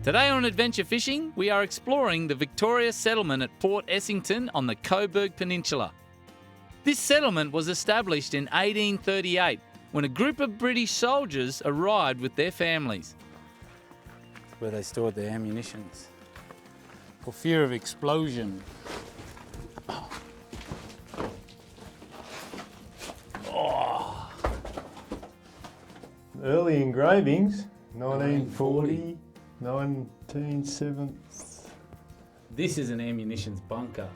Today on Adventure Fishing, we are exploring the Victoria settlement at Port Essington on the Coburg Peninsula. This settlement was established in 1838 when a group of British soldiers arrived with their families. Where they stored their ammunitions for fear of explosion. Oh. Early engravings, 1940, 1970. This is an ammunitions bunker.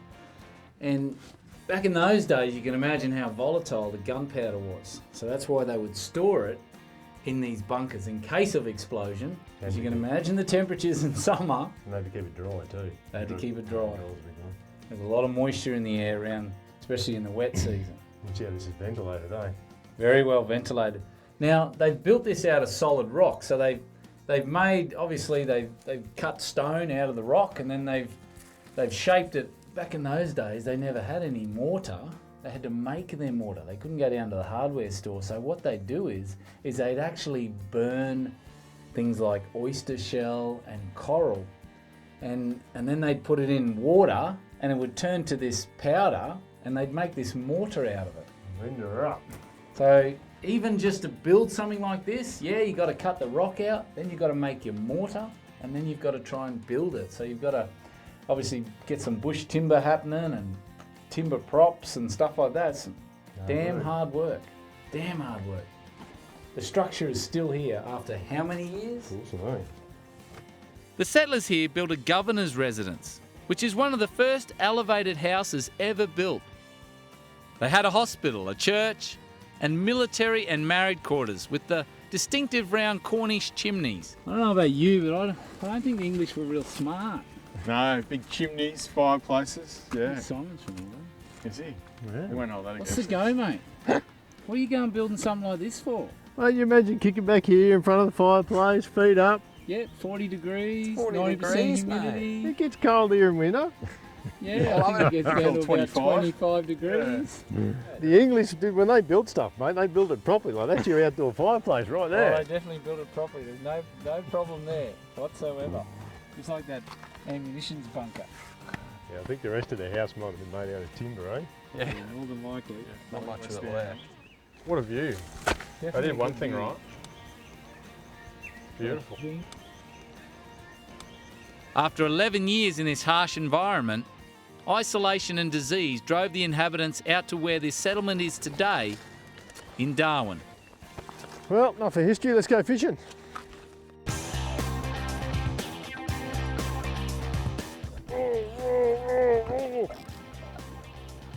And back in those days, you can imagine how volatile the gunpowder was. So that's why they would store it in these bunkers in case of explosion. As you can imagine the temperatures in summer. And they had to keep it dry too. They had to keep it dry. There's a lot of moisture in the air around, especially in the wet season. Yeah, this is ventilated, eh? Very well ventilated. Now, they've built this out of solid rock, so they've made, obviously they've cut stone out of the rock, and then they've shaped it. Back in those days, they never had any mortar. They had to make their mortar. They couldn't go down to the hardware store. So what they'd do is they'd actually burn things like oyster shell and coral, and then they'd put it in water, and it would turn to this powder, and they'd make this mortar out of it. Render up. So even just to build something like this, yeah, you got to cut the rock out, then you've got to make your mortar, and then you've got to try and build it. So you've got to obviously get some bush timber happening and timber props and stuff like that. Some hard work. Damn hard work. The structure is still here after how many years? Awesome, eh? The settlers here built a governor's residence, which is one of the first elevated houses ever built. They had a hospital, a church, and military and married quarters with the distinctive round Cornish chimneys. I don't know about you, but I don't think the English were real smart. No, big chimneys, fireplaces. Yeah. Simon's from England. Is he? Yeah. He went all that What's the go, mate? What are you going building something like this for? Well, you imagine kicking back here in front of the fireplace, feet up. Yeah, 40 degrees, 40 90% degrees, humidity. It gets cold here in winter. Yeah, I think it gets down to about 25. 25 degrees. Yeah. The English, when they build stuff, mate, they build it properly. Like that's your outdoor fireplace right there. Oh, they definitely built it properly. There's no problem there whatsoever. Just like that ammunitions bunker. Yeah, I think the rest of the house might have been made out of timber, eh? Yeah, more than likely. Not much of it left. What a view. They did one thing right. Beautiful. After 11 years in this harsh environment, isolation and disease drove the inhabitants out to where this settlement is today, in Darwin. Well, enough for history, let's go fishing.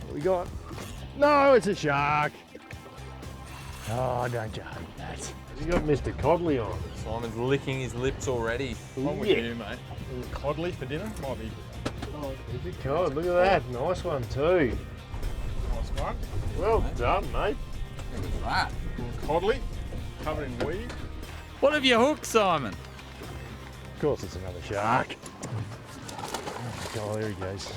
What we got? No, it's a shark. Oh, don't you hate that? You got Mr. Codley on. Simon's licking his lips already. What would you, mate? A little codley for dinner? Might be. He's a cod, look at that. Nice one too. Nice one. Well done, mate. Look at that. A little codley, covered in weed. What have you hooked, Simon? Of course it's another shark. Oh God, there he goes.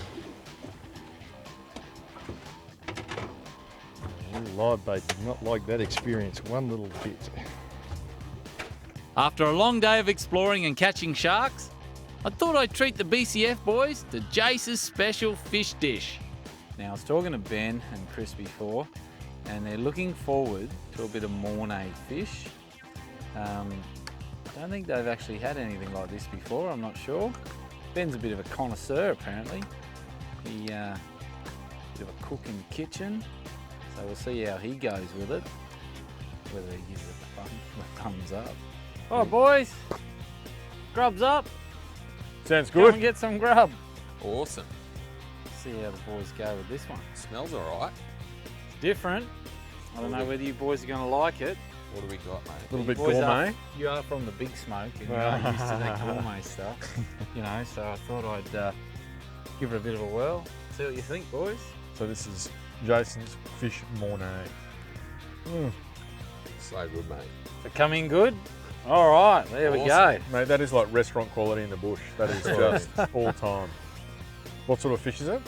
Live bait did not like that experience one little bit. After a long day of exploring and catching sharks, I thought I'd treat the BCF boys to Jace's special fish dish. Now, I was talking to Ben and Chris before, and they're looking forward to a bit of Mornay fish. I don't think they've actually had anything like this before, I'm not sure. Ben's a bit of a connoisseur, apparently. He bit of a cook in the kitchen, so we'll see how he goes with it, whether he gives it the thumbs up. Oh, boys, grub's up. Sounds Go good. and get some grub. Awesome. See how the boys go with this one. Smells alright. It's different. I don't know whether you boys are going to like it. What do we got, mate? A little You bit boys gourmet. You are from the big smoke and you're not used to that gourmet stuff. You know, so I thought I'd give it a bit of a whirl. See what you think, boys. So this is Jason's fish mornay. So good, mate. So coming good? All right, there we go. Mate, that is like restaurant quality in the bush. That is just all time. What sort of fish is it?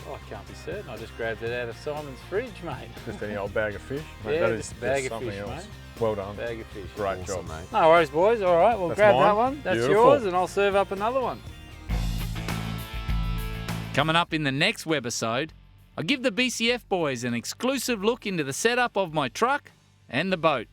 Oh, I can't be certain. I just grabbed it out of Simon's fridge, mate. Just any old bag of fish. Mate, Yeah, that just is a bag that's of something fish, else. mate. Well done. Bag of fish. Great Awesome, job. mate. No worries, boys. All right, we'll That's grab mine. that one. That's Beautiful. yours, and I'll serve up another one. Coming up in the next webisode, I give the BCF boys an exclusive look into the setup of my truck and the boat.